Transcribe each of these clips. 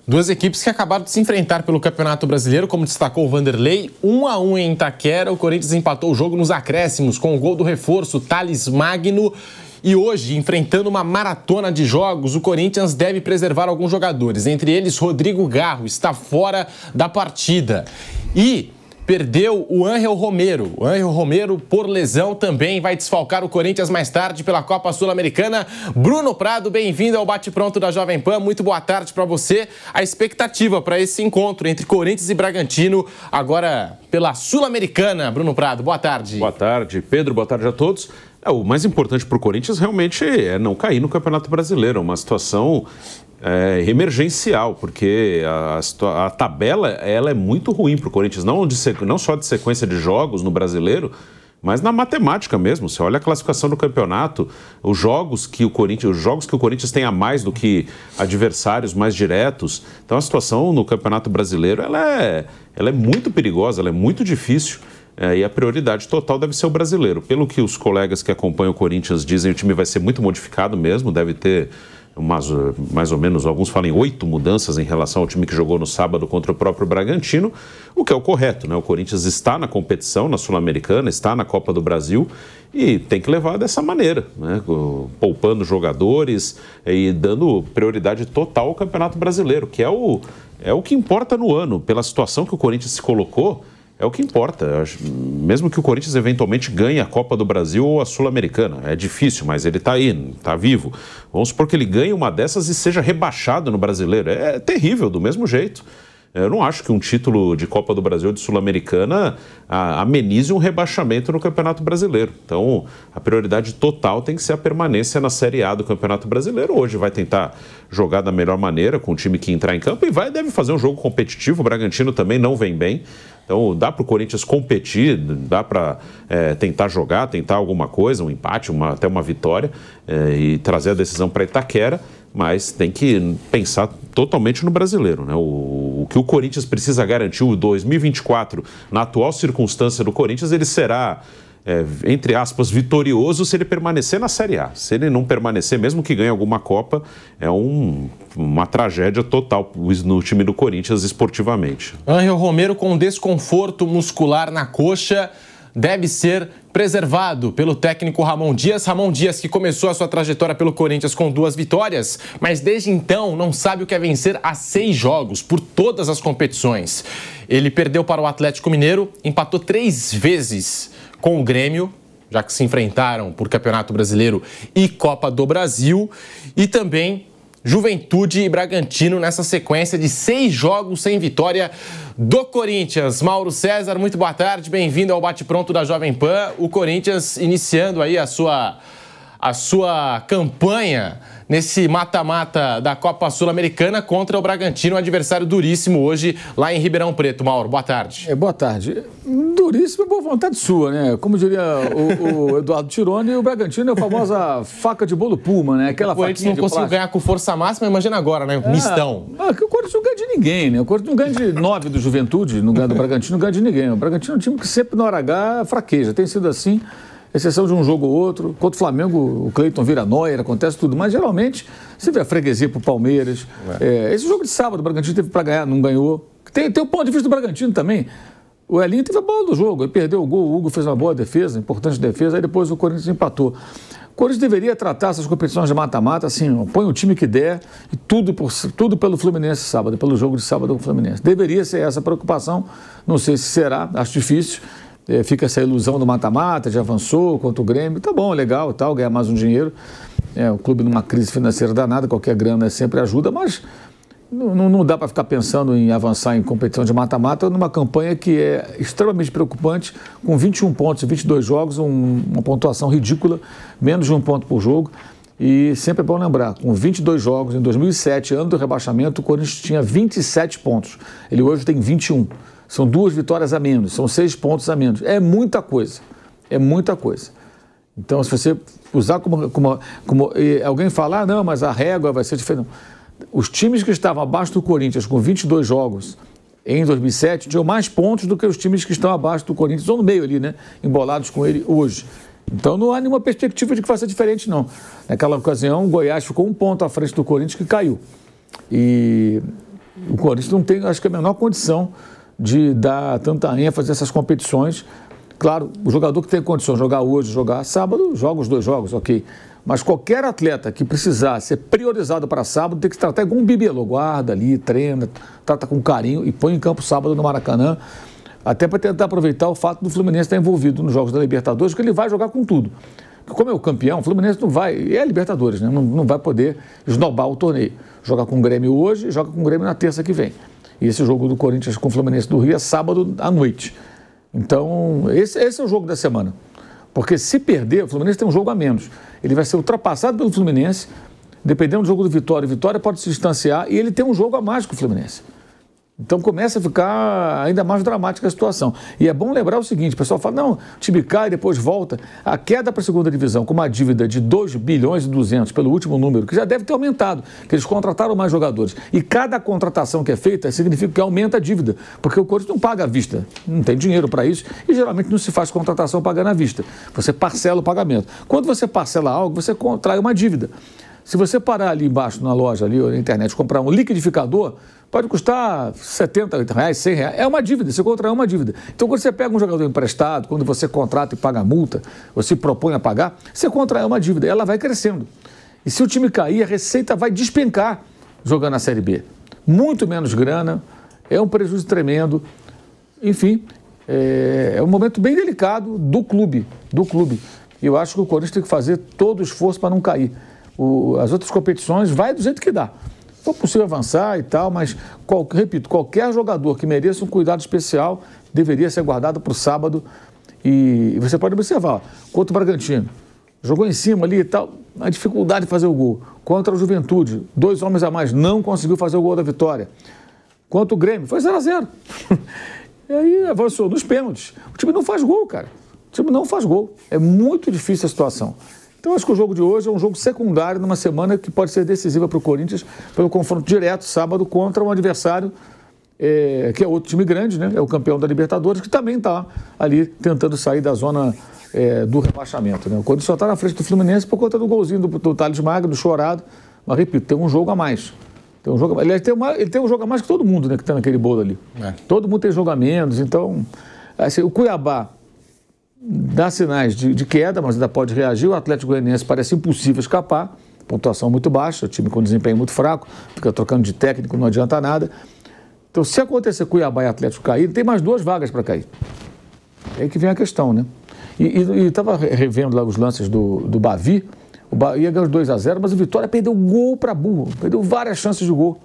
Duas equipes que acabaram de se enfrentar pelo Campeonato Brasileiro, como destacou o Vanderlei, 1-1 em Itaquera. O Corinthians empatou o jogo nos acréscimos com o gol do reforço, Thales Magno. E hoje, enfrentando uma maratona de jogos, o Corinthians deve preservar alguns jogadores. Entre eles, Rodrigo Garro está fora da partida. E perdeu o Ángel Romero. O Ángel Romero, por lesão, também vai desfalcar o Corinthians mais tarde pela Copa Sul-Americana. Bruno Prado, bem-vindo ao Bate-Pronto da Jovem Pan. Muito boa tarde para você. A expectativa para esse encontro entre Corinthians e Bragantino, agora pela Sul-Americana. Bruno Prado, boa tarde. Boa tarde, Pedro. Boa tarde a todos. O mais importante para o Corinthians realmente é não cair no Campeonato Brasileiro. Uma situação emergencial, porque a tabela ela é muito ruim para o Corinthians, não só de sequência de jogos no Brasileiro, mas na matemática mesmo. Você olha a classificação do campeonato, os jogos que o Corinthians tem a mais do que adversários mais diretos. Então a situação no Campeonato Brasileiro ela é muito perigosa, ela é muito difícil. E a prioridade total deve ser o brasileiro. Pelo que os colegas que acompanham o Corinthians dizem, o time vai ser muito modificado mesmo, deve ter mais ou menos, alguns falam em 8 mudanças em relação ao time que jogou no sábado contra o próprio Bragantino, o que é o correto, né? O Corinthians está na competição, na Sul-Americana, está na Copa do Brasil e tem que levar dessa maneira, né? Poupando jogadores e dando prioridade total ao Campeonato Brasileiro, que é o que importa no ano, pela situação que o Corinthians se colocou. É o que importa, mesmo que o Corinthians eventualmente ganhe a Copa do Brasil ou a Sul-Americana. É difícil, mas ele está aí, está vivo. Vamos supor que ele ganhe uma dessas e seja rebaixado no Brasileiro. É terrível, do mesmo jeito. Eu não acho que um título de Copa do Brasil ou de Sul-Americana amenize um rebaixamento no Campeonato Brasileiro. Então, a prioridade total tem que ser a permanência na Série A do Campeonato Brasileiro. Hoje vai tentar jogar da melhor maneira com o time que entrar em campo e deve fazer um jogo competitivo. O Bragantino também não vem bem. Então, dá para o Corinthians competir, dá para tentar jogar, tentar alguma coisa, um empate, até uma vitória, e trazer a decisão para Itaquera, mas tem que pensar totalmente no brasileiro, né? O que o Corinthians precisa garantir, o 2024, na atual circunstância do Corinthians, ele será, entre aspas, vitorioso se ele permanecer na Série A. Se ele não permanecer, mesmo que ganhe alguma Copa, é uma tragédia total no time do Corinthians esportivamente. Ángel Romero com desconforto muscular na coxa deve ser preservado pelo técnico Ramon Dias. Ramon Dias, que começou a sua trajetória pelo Corinthians com 2 vitórias, mas desde então não sabe o que é vencer a 6 jogos por todas as competições. Ele perdeu para o Atlético Mineiro, empatou 3 vezes com o Grêmio, já que se enfrentaram por Campeonato Brasileiro e Copa do Brasil, e também Juventude e Bragantino nessa sequência de 6 jogos sem vitória do Corinthians. Mauro César, muito boa tarde, bem-vindo ao Bate-Pronto da Jovem Pan. O Corinthians iniciando aí a sua campanha nesse mata-mata da Copa Sul-Americana contra o Bragantino, um adversário duríssimo hoje lá em Ribeirão Preto. Mauro, boa tarde. Boa tarde. Duríssimo é boa vontade sua, né? Como diria o Eduardo Tironi, o Bragantino é a famosa faca de bolo Puma, né? Aquela o Corinthians não conseguiu ganhar com força máxima, imagina agora, né? Mistão. O Corinthians não ganha de ninguém, né? O Corinthians não ganha de 9 do Juventude, não ganha do Bragantino, não ganha de ninguém. O Bragantino é um time que sempre na hora H fraqueja, tem sido assim. Exceção de um jogo ou outro. Contra o Flamengo, o Cleiton vira Neuer, acontece tudo. Mas, geralmente, você vê a freguesia pro Palmeiras. Esse jogo de sábado, o Bragantino teve para ganhar, não ganhou. Tem o ponto de vista do Bragantino também. O Elinho teve a bola do jogo, ele perdeu o gol, o Hugo fez uma boa defesa, importante defesa, aí depois o Corinthians empatou. O Corinthians deveria tratar essas competições de mata-mata assim, põe o time que der, e tudo pelo Fluminense sábado, pelo jogo de sábado com o Fluminense. Deveria ser essa a preocupação, não sei se será, acho difícil. Fica essa ilusão do mata-mata, já avançou contra o Grêmio, tá bom, legal, tal, ganhar mais um dinheiro. O clube numa crise financeira danada, qualquer grana sempre ajuda, mas não dá para ficar pensando em avançar em competição de mata-mata numa campanha que é extremamente preocupante, com 21 pontos em 22 jogos, uma pontuação ridícula, menos de 1 ponto por jogo. E sempre é bom lembrar, com 22 jogos, em 2007, ano do rebaixamento, o Corinthians tinha 27 pontos. Ele hoje tem 21. São 2 vitórias a menos, são 6 pontos a menos. É muita coisa, é muita coisa. Então, se você usar como alguém falar, não, mas a régua vai ser diferente. Os times que estavam abaixo do Corinthians com 22 jogos em 2007 tinham mais pontos do que os times que estão abaixo do Corinthians, ou no meio ali, né? Embolados com ele hoje. Então não há nenhuma perspectiva de que faça diferente, não. Naquela ocasião, o Goiás ficou 1 ponto à frente do Corinthians, que caiu. E O Corinthians não tem, acho que, a menor condição de dar tanta ênfase a essas competições. Claro, o jogador que tem condição de jogar hoje, jogar sábado, joga os 2 jogos, ok. Mas qualquer atleta que precisar ser priorizado para sábado tem que se tratar igual um bibelô. Guarda ali, treina, trata com carinho e põe em campo sábado no Maracanã. Até para tentar aproveitar o fato do Fluminense estar envolvido nos jogos da Libertadores, que ele vai jogar com tudo. Como é o campeão, o Fluminense não vai, e é a Libertadores, né? Não vai poder esnobar o torneio. Joga com o Grêmio hoje e joga com o Grêmio na terça que vem. E esse jogo do Corinthians com o Fluminense do Rio é sábado à noite. Então, esse é o jogo da semana. Porque se perder, o Fluminense tem um jogo a menos. Ele vai ser ultrapassado pelo Fluminense, dependendo do jogo do Vitória. O Vitória pode se distanciar e ele tem um jogo a mais que o Fluminense. Então começa a ficar ainda mais dramática a situação. E é bom lembrar o seguinte, o pessoal fala, não, o time cai e depois volta. A queda para a segunda divisão com uma dívida de 2 bilhões e 200 pelo último número, que já deve ter aumentado, que eles contrataram mais jogadores. E cada contratação que é feita significa que aumenta a dívida, porque o Corinthians não paga à vista, não tem dinheiro para isso e geralmente não se faz contratação pagando à vista. Você parcela o pagamento. Quando você parcela algo, você contrai uma dívida. Se você parar ali embaixo na loja, ali ou na internet, comprar um liquidificador, pode custar R$70, R$100, é uma dívida, você contrai uma dívida. Então, quando você pega um jogador emprestado, quando você contrata e paga a multa, ou se propõe a pagar, você contrai uma dívida, ela vai crescendo. E se o time cair, a receita vai despencar jogando a Série B. Muito menos grana, é um prejuízo tremendo. Enfim, é um momento bem delicado do clube. E eu acho que o Corinthians tem que fazer todo o esforço para não cair. As outras competições vai do jeito que dá. Foi possível avançar e tal, mas, repito, qualquer jogador que mereça um cuidado especial deveria ser guardado para o sábado. E você pode observar, ó, contra o Bragantino, jogou em cima ali e tal, a dificuldade de fazer o gol. Contra a Juventude, 2 homens a mais, não conseguiu fazer o gol da vitória. Contra o Grêmio, foi 0-0. E aí avançou nos pênaltis. O time não faz gol, cara. O time não faz gol. É muito difícil a situação. Então, acho que o jogo de hoje é um jogo secundário numa semana que pode ser decisiva para o Corinthians pelo confronto direto, sábado, contra um adversário que é outro time grande, né? É o campeão da Libertadores, que também está ali tentando sair da zona do rebaixamento, né? O Corinthians só está na frente do Fluminense por conta do golzinho do Thales Magno, do Chorado, mas, repito, tem um jogo a mais. Aliás, ele tem um jogo a mais que todo mundo, né, que está naquele bolo ali. Todo mundo tem jogo a menos, então, assim, o Cuiabá dá sinais de queda, mas ainda pode reagir. O Atlético Goianiense parece impossível escapar, pontuação muito baixa, o time com desempenho muito fraco, fica trocando de técnico, não adianta nada. Então, se acontecer Cuiabá e Atlético cair, tem mais 2 vagas para cair. É aí que vem a questão, né? E estava revendo lá os lances do Bavi, o Bahia ganhou 2-0, mas o Vitória perdeu gol para burro, perdeu várias chances de gol.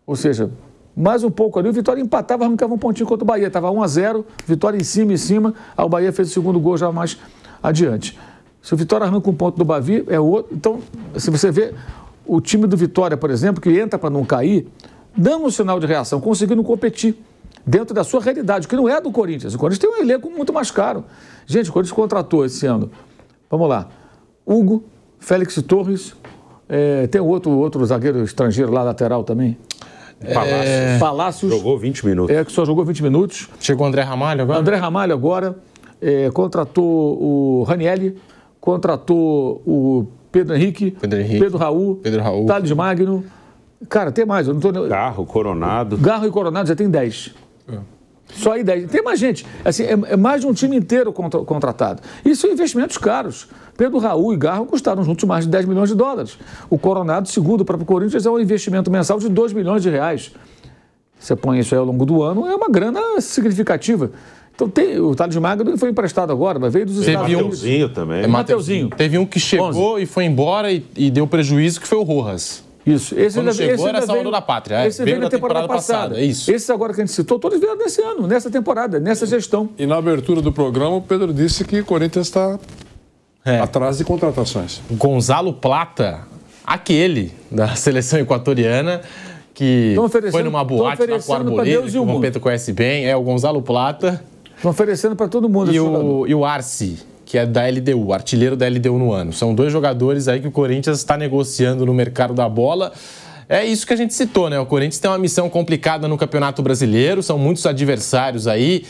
Ou seja, mais um pouco ali, o Vitória empatava, arrancava um pontinho contra o Bahia. Estava 1-0, Vitória em cima, aí o Bahia fez o segundo gol já mais adiante. Se o Vitória arranca um ponto do Bavi, é outro. Então, se você vê o time do Vitória, por exemplo, que entra para não cair, dando um sinal de reação, conseguindo competir dentro da sua realidade, que não é do Corinthians. O Corinthians tem um elenco muito mais caro. Gente, o Corinthians contratou esse ano, vamos lá, Hugo, Félix Torres, tem outro zagueiro estrangeiro lá, lateral também. Palácios. Jogou 20 minutos. Que só jogou 20 minutos. Chegou o André Ramalho agora? André Ramalho agora. Contratou o Ranieri. Contratou o Pedro Henrique. Pedro Raul. Thales Magno. Cara, tem mais. Eu não tô... Garro, Coronado. Garro e Coronado já tem 10. Só aí 10. Tem mais gente. Assim, é mais de um time inteiro contratado. E são investimentos caros. Pedro Raul e Garro custaram juntos mais de 10 milhões de dólares. O Coronado, segundo o próprio Corinthians, é um investimento mensal de 2 milhões de reais. Você põe isso aí ao longo do ano, é uma grana significativa. Então, o Thales Magno foi emprestado agora, mas veio dos Estados Unidos. Mateuzinho também. Mateuzinho. Teve um que chegou 11. E foi embora e deu prejuízo, que foi o Rojas. Isso. Quando chegou era salvador da pátria. Esse veio na temporada passada. Isso. Esses agora que a gente citou, todos vieram nesse ano, nessa temporada, nessa gestão. E na abertura do programa, o Pedro disse que o Corinthians está atrás de contratações. Gonzalo Plata, aquele da seleção equatoriana, que foi numa boate lá com o Arboleda, que o Vampeta conhece bem, o Gonzalo Plata. Estão oferecendo para todo mundo. E o Arce, que é da LDU, artilheiro da LDU no ano. São 2 jogadores aí que o Corinthians está negociando no mercado da bola. É isso que a gente citou, né? O Corinthians tem uma missão complicada no Campeonato Brasileiro, são muitos adversários aí,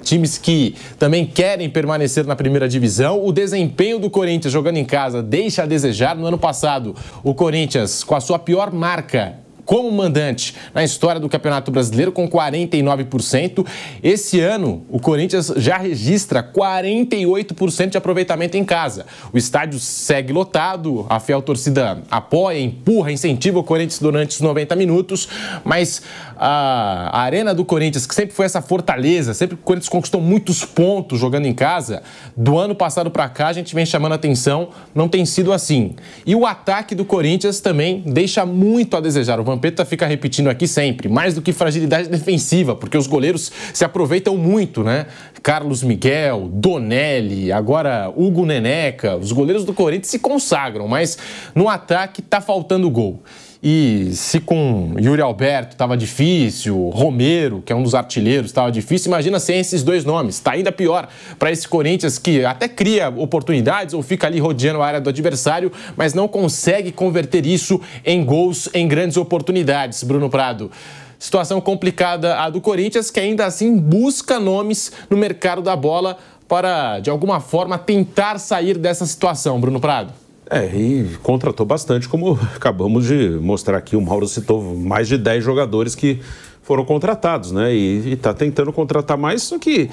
times que também querem permanecer na primeira divisão. O desempenho do Corinthians jogando em casa deixa a desejar. No ano passado, o Corinthians, com a sua pior marca como mandante na história do Campeonato Brasileiro, com 49%. Esse ano, o Corinthians já registra 48% de aproveitamento em casa. O estádio segue lotado, a fiel torcida apoia, empurra, incentiva o Corinthians durante os 90 minutos, mas a arena do Corinthians, que sempre foi essa fortaleza, sempre que o Corinthians conquistou muitos pontos jogando em casa, do ano passado para cá a gente vem chamando a atenção, não tem sido assim. E o ataque do Corinthians também deixa muito a desejar. O Vampeta fica repetindo aqui sempre, mais do que fragilidade defensiva, porque os goleiros se aproveitam muito, né? Carlos Miguel, Donelli, agora Hugo Neneca, os goleiros do Corinthians se consagram, mas no ataque tá faltando gol. E se com Yuri Alberto estava difícil, Romero, que é um dos artilheiros, estava difícil, imagina sem esses dois nomes. Está ainda pior para esse Corinthians que até cria oportunidades ou fica ali rodeando a área do adversário, mas não consegue converter isso em gols, em grandes oportunidades. Bruno Prado. Situação complicada a do Corinthians, que ainda assim busca nomes no mercado da bola para, de alguma forma, tentar sair dessa situação. Bruno Prado. E contratou bastante, como acabamos de mostrar aqui. O Mauro citou mais de 10 jogadores que foram contratados, né? E está tentando contratar mais, só que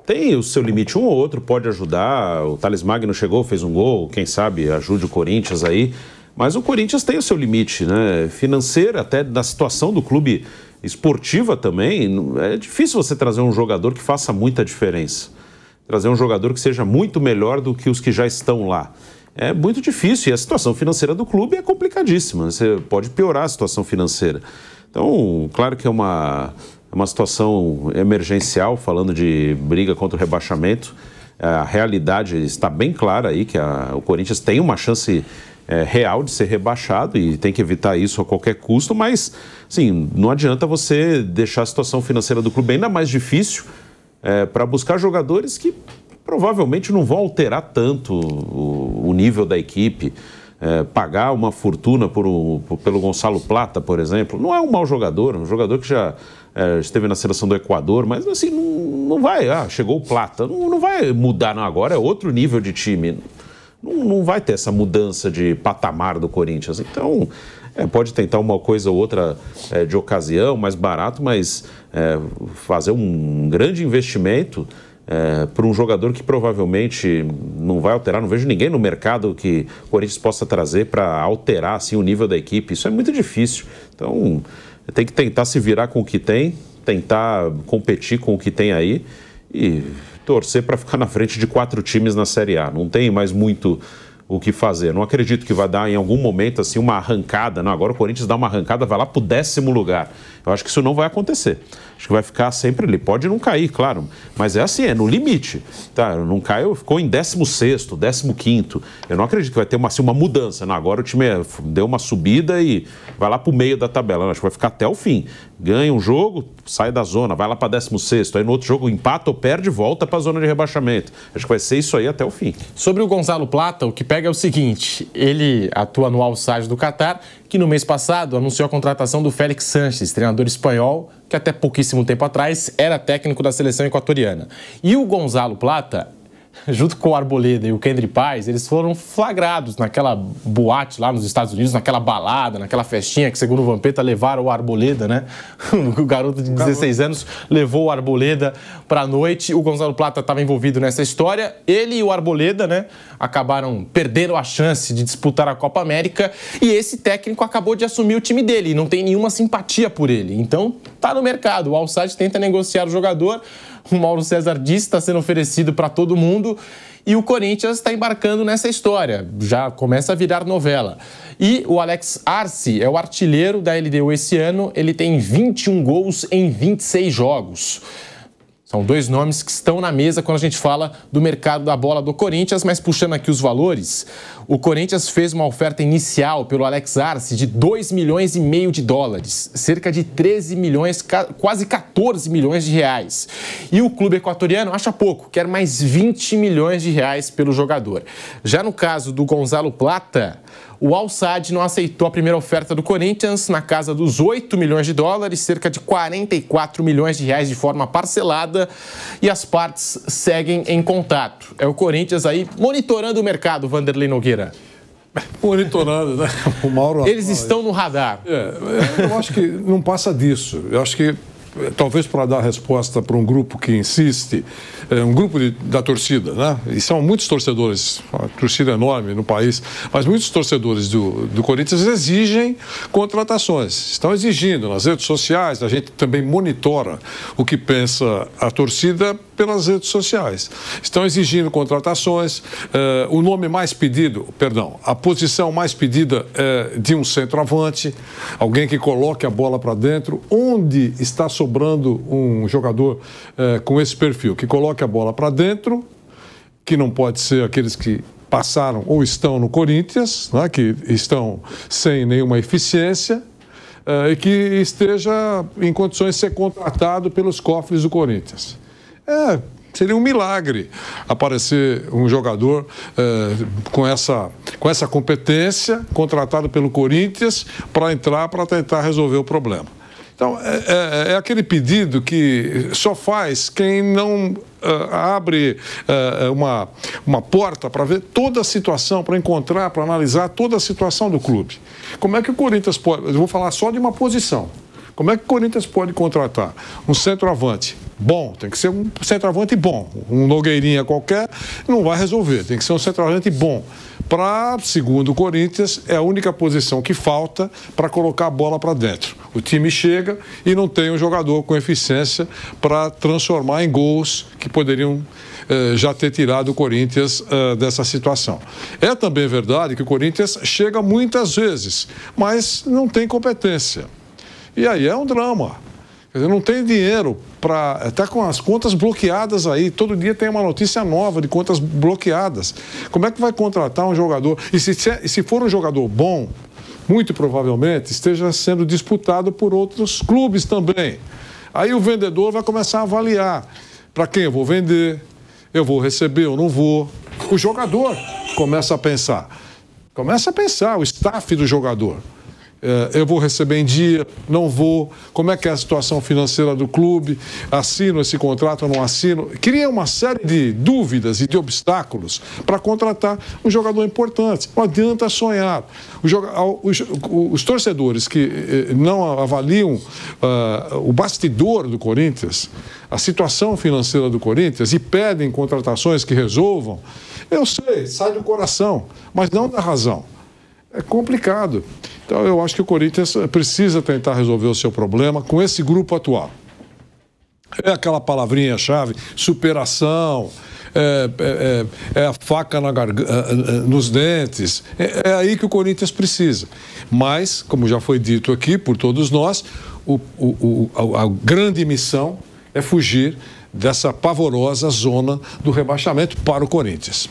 tem o seu limite. Um ou outro pode ajudar. O Thales Magno chegou, fez um gol, quem sabe ajude o Corinthians aí. Mas o Corinthians tem o seu limite, né? Financeiro, até da situação do clube, esportiva também. É difícil você trazer um jogador que faça muita diferença. Trazer um jogador que seja muito melhor do que os que já estão lá. É muito difícil e a situação financeira do clube é complicadíssima. Você pode piorar a situação financeira. Então, claro que é uma situação emergencial, falando de briga contra o rebaixamento. A realidade está bem clara aí, que o Corinthians tem uma chance real de ser rebaixado e tem que evitar isso a qualquer custo, mas, assim, não adianta você deixar a situação financeira do clube ainda mais difícil para buscar jogadores que provavelmente não vão alterar tanto o nível da equipe. Pagar uma fortuna pelo Gonçalo Plata, por exemplo, não é um mau jogador, um jogador que já esteve na seleção do Equador, mas assim, não vai, chegou o Plata, não vai mudar, não, agora é outro nível de time, não vai ter essa mudança de patamar do Corinthians. Então, pode tentar uma coisa ou outra de ocasião, mais barato, mas fazer um grande investimento para um jogador que provavelmente não vai alterar. Não vejo ninguém no mercado que o Corinthians possa trazer para alterar assim, o nível da equipe. Isso é muito difícil. Então, tem que tentar se virar com o que tem, tentar competir com o que tem aí e torcer para ficar na frente de 4 times na Série A. Não tem mais muito o que fazer. Não acredito que vai dar em algum momento assim uma arrancada. Não, agora o Corinthians dá uma arrancada, vai lá para o 10º lugar. Eu acho que isso não vai acontecer. Acho que vai ficar sempre ali. Pode não cair, claro, mas é assim, é no limite. Tá, não caiu, ficou em 16º, 15º. Eu não acredito que vai ter uma mudança. Não, agora o time deu uma subida e vai lá para o meio da tabela. Não, acho que vai ficar até o fim. Ganha um jogo, sai da zona, vai lá para 16º. Aí no outro jogo empata ou perde, volta para a zona de rebaixamento. Acho que vai ser isso aí até o fim. Sobre o Gonçalo Plata, o que pega é o seguinte: ele atua no Al Sadd do Catar, que no mês passado anunciou a contratação do Félix Sánchez, treinador espanhol, que até pouquíssimo tempo atrás era técnico da seleção equatoriana. E o Gonçalo Plata, junto com o Arboleda e o Kendry Páez, eles foram flagrados naquela boate lá nos Estados Unidos, naquela balada, naquela festinha que, segundo o Vampeta, levaram o Arboleda, né? O garoto de 16 anos levou o Arboleda pra noite. O Gonçalo Plata estava envolvido nessa história. Ele e o Arboleda, né, acabaram perdendo a chance de disputar a Copa América e esse técnico acabou de assumir o time dele e não tem nenhuma simpatia por ele. Então, tá no mercado. O Al Sadd tenta negociar o jogador. O Mauro César disse que está sendo oferecido para todo mundo e o Corinthians está embarcando nessa história. Já começa a virar novela. E o Alex Arce é o artilheiro da LDU esse ano. Ele tem 21 gols em 26 jogos. São 2 nomes que estão na mesa quando a gente fala do mercado da bola do Corinthians, mas puxando aqui os valores, o Corinthians fez uma oferta inicial pelo Alex Arce de 2,5 milhões de dólares, cerca de 13 milhões, quase 14 milhões de reais. E o clube equatoriano acha pouco, quer mais 20 milhões de reais pelo jogador. Já no caso do Gonçalo Plata, o Al Sadd não aceitou a primeira oferta do Corinthians na casa dos 8 milhões de dólares, cerca de 44 milhões de reais de forma parcelada, e as partes seguem em contato. É o Corinthians aí monitorando o mercado, Vanderlei Nogueira. Monitorando, né? O Mauro... Eles estão no radar. Eu acho que não passa disso. Eu acho que, talvez para dar resposta para um grupo que insiste, um grupo da torcida, né? E são muitos torcedores, uma torcida enorme no país, mas muitos torcedores do Corinthians exigem contratações. Estão exigindo nas redes sociais, a gente também monitora o que pensa a torcida pelas redes sociais. Estão exigindo contratações. O nome mais pedido, a posição mais pedida é de um centroavante, alguém que coloque a bola para dentro. Onde está sobrando um jogador com esse perfil, que coloque a bola para dentro, que não pode ser aqueles que passaram ou estão no Corinthians, né, que estão sem nenhuma eficiência, e que esteja em condições de ser contratado pelos cofres do Corinthians. Seria um milagre aparecer um jogador com essa competência, contratado pelo Corinthians, para entrar, para tentar resolver o problema. Então, é aquele pedido que só faz quem não abre uma porta para ver toda a situação, para encontrar, para analisar toda a situação do clube. Como é que o Corinthians pode... Eu vou falar só de uma posição. Como é que o Corinthians pode contratar um centroavante bom? Tem que ser um centroavante bom. Um Nogueirinha qualquer não vai resolver. Tem que ser um centroavante bom. Segundo o Corinthians, é a única posição que falta para colocar a bola para dentro. O time chega e não tem um jogador com eficiência para transformar em gols que poderiam já ter tirado o Corinthians dessa situação. É também verdade que o Corinthians chega muitas vezes, mas não tem competência. E aí é um drama. Quer dizer, não tem dinheiro para... Até com as contas bloqueadas aí. Todo dia tem uma notícia nova de contas bloqueadas. Como é que vai contratar um jogador? E se for um jogador bom, muito provavelmente esteja sendo disputado por outros clubes também. Aí o vendedor vai começar a avaliar. Para quem eu vou vender? Eu vou receber ou não vou? O jogador começa a pensar. O staff do jogador. Eu vou receber em dia, não vou, como é que é a situação financeira do clube, assino esse contrato ou não assino. Cria uma série de dúvidas e de obstáculos para contratar um jogador importante. Não adianta sonhar. Os torcedores que não avaliam o bastidor do Corinthians, a situação financeira do Corinthians e pedem contratações que resolvam, eu sei, sai do coração, mas não da razão. É complicado. Então, eu acho que o Corinthians precisa tentar resolver o seu problema com esse grupo atual. É aquela palavrinha-chave, superação, é a faca nos dentes. É aí que o Corinthians precisa. Mas, como já foi dito aqui por todos nós, a grande missão é fugir dessa pavorosa zona do rebaixamento para o Corinthians.